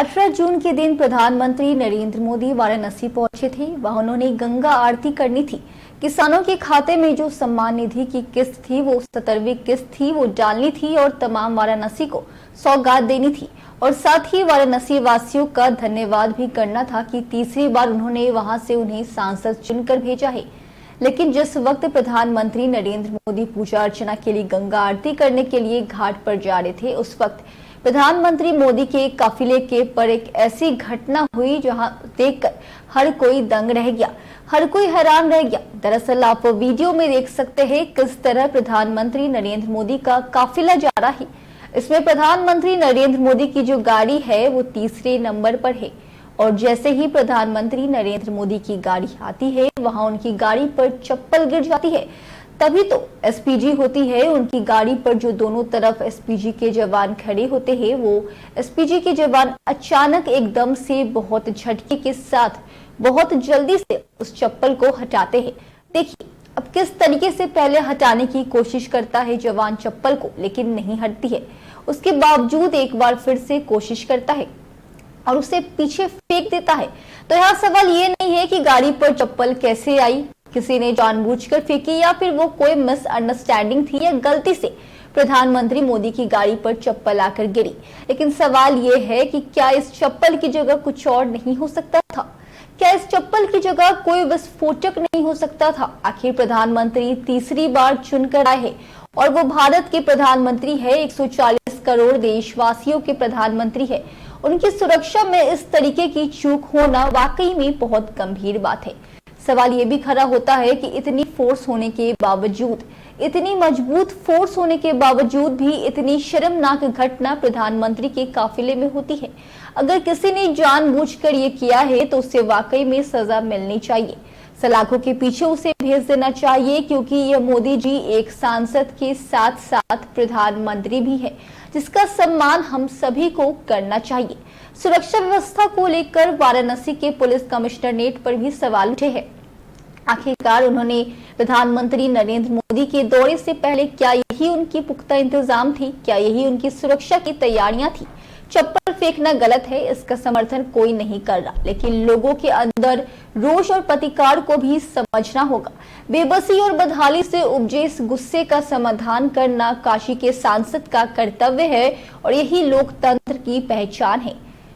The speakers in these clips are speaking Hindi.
18 जून के दिन प्रधानमंत्री नरेंद्र मोदी वाराणसी पहुंचे थे। वहां उन्होंने गंगा आरती करनी थी। किसानों के खाते में जो सम्मान निधि की किस्त थी वो 17वीं किस्त थी, वो डालनी थी और तमाम वाराणसी को सौगात देनी थी और साथ ही वाराणसी वासियों का धन्यवाद भी करना था कि तीसरी बार उन्होंने वहां से उन्हें सांसद चुनकर भेजा है। लेकिन जिस वक्त प्रधानमंत्री नरेंद्र मोदी पूजा अर्चना के लिए गंगा आरती करने के लिए घाट पर जा रहे थे, उस वक्त प्रधानमंत्री मोदी के काफिले के पर एक ऐसी घटना हुई जहां देखकर हर कोई दंग रह गया, हर कोई हैरान रह गया। दरअसल आप वीडियो में देख सकते हैं किस तरह प्रधानमंत्री नरेंद्र मोदी का काफिला जा रहा है। इसमें प्रधानमंत्री नरेंद्र मोदी की जो गाड़ी है वो तीसरे नंबर पर है और जैसे ही प्रधानमंत्री नरेंद्र मोदी की गाड़ी आती है वहां उनकी गाड़ी पर चप्पल गिर जाती है। तभी तो एसपीजी होती है उनकी गाड़ी पर, जो दोनों तरफ एसपीजी के जवान खड़े होते हैं। वो एसपीजी के जवान अचानक एकदम से बहुत झटके के साथ बहुत जल्दी से उस चप्पल को हटाते हैं। देखिए अब किस तरीके से पहले हटाने की कोशिश करता है जवान चप्पल को, लेकिन नहीं हटती है। उसके बावजूद एक बार फिर से कोशिश करता है और उसे पीछे फेंक देता है। तो यहाँ सवाल ये नहीं है कि गाड़ी पर चप्पल कैसे आई, किसी ने जानबूझकर फेंकी या फिर वो कोई मिसअंडरस्टैंडिंग थी या गलती से प्रधानमंत्री मोदी की गाड़ी पर चप्पल आकर गिरी। लेकिन सवाल ये है कि क्या इस चप्पल की जगह कुछ और नहीं हो सकता था? क्या इस चप्पल की जगह कोई विस्फोटक नहीं हो सकता था? आखिर प्रधानमंत्री तीसरी बार चुनकर आए हैं और वो भारत के प्रधानमंत्री है, 140 करोड़ देशवासियों के प्रधानमंत्री है। उनकी सुरक्षा में इस तरीके की चूक होना वाकई में बहुत गंभीर बात है। सवाल ये भी खड़ा होता है कि इतनी फोर्स होने के बावजूद, इतनी मजबूत फोर्स होने के बावजूद भी इतनी शर्मनाक घटना प्रधानमंत्री के काफिले में होती है। अगर किसी ने जानबूझकर ये किया है तो उसे वाकई में सजा मिलनी चाहिए, सलाखों के पीछे उसे भेज देना चाहिए, क्योंकि यह मोदी जी एक सांसद के साथ साथ प्रधानमंत्री भी है, जिसका सम्मान हम सभी को करना चाहिए। सुरक्षा व्यवस्था को लेकर वाराणसी के पुलिस कमिश्नरेट पर भी सवाल उठे हैं। आखिरकार उन्होंने प्रधानमंत्री नरेंद्र मोदी के दौरे से पहले क्या यही उनकी पुख्ता इंतजाम थी? क्या यही उनकी सुरक्षा की तैयारियां थी? चप्पल फेंकना गलत है, इसका समर्थन कोई नहीं कर रहा, लेकिन लोगों के अंदर रोष और प्रतिकार को भी समझना होगा। बेबसी और बदहाली से उपजे इस गुस्से का समाधान करना काशी के सांसद का कर्तव्य है और यही लोकतंत्र की पहचान है।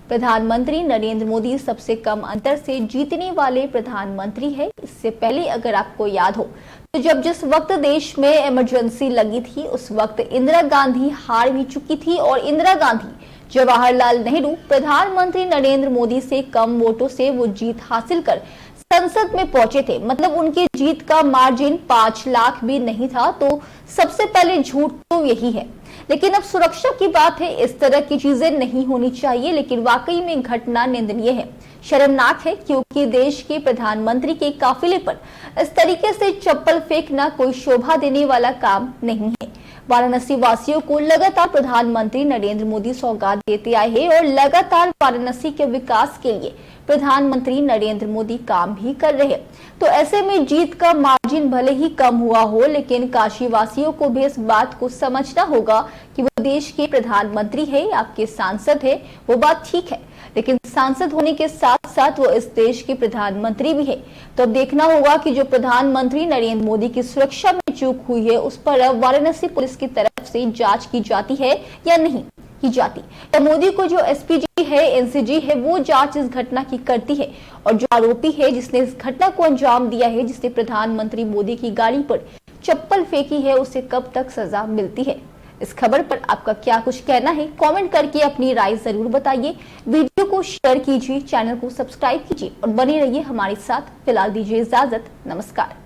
प्रधानमंत्री नरेंद्र मोदी सबसे कम अंतर से जीतने वाले प्रधानमंत्री है। इससे पहले अगर आपको याद हो तो जिस वक्त देश में इमरजेंसी लगी थी उस वक्त इंदिरा गांधी हार भी चुकी थी और इंदिरा गांधी, जवाहरलाल नेहरू प्रधानमंत्री नरेंद्र मोदी से कम वोटों से वो जीत हासिल कर संसद में पहुंचे थे। मतलब उनकी जीत का मार्जिन 5 लाख भी नहीं था। तो सबसे पहले झूठ तो यही है। लेकिन अब सुरक्षा की बात है, इस तरह की चीजें नहीं होनी चाहिए, लेकिन वाकई में घटना निंदनीय है, शर्मनाक है, क्योंकि देश के प्रधानमंत्री के काफिले पर इस तरीके से चप्पल फेंकना कोई शोभा देने वाला काम नहीं है। वाराणसी वासियों को लगातार प्रधानमंत्री नरेंद्र मोदी सौगात देते आए हैं और लगातार वाराणसी के विकास के लिए प्रधानमंत्री नरेंद्र मोदी काम भी कर रहे हैं। तो ऐसे में जीत का मार्जिन भले ही कम हुआ हो, लेकिन काशी वासियों को भी इस बात को समझना होगा कि वो देश के प्रधानमंत्री है, आपके सांसद है, वो बात ठीक है, लेकिन सांसद होने के साथ साथ वो इस देश के प्रधानमंत्री भी है। तो अब देखना होगा कि जो प्रधानमंत्री नरेंद्र मोदी की सुरक्षा में चूक हुई है उस पर वाराणसी पुलिस की तरफ से जांच की जाती है या नहीं की जाती, या मोदी को जो एसपीजी है, एनसीजी है, वो जांच इस घटना की करती है और जो आरोपी है जिसने इस घटना को अंजाम दिया है, जिसने प्रधानमंत्री मोदी की गाड़ी पर चप्पल फेंकी है, उसे कब तक सजा मिलती है। इस खबर पर आपका क्या कुछ कहना है? कमेंट करके अपनी राय जरूर बताइए। वीडियो को शेयर कीजिए, चैनल को सब्सक्राइब कीजिए और बने रहिए हमारे साथ। फिलहाल दीजिए इजाजत, नमस्कार।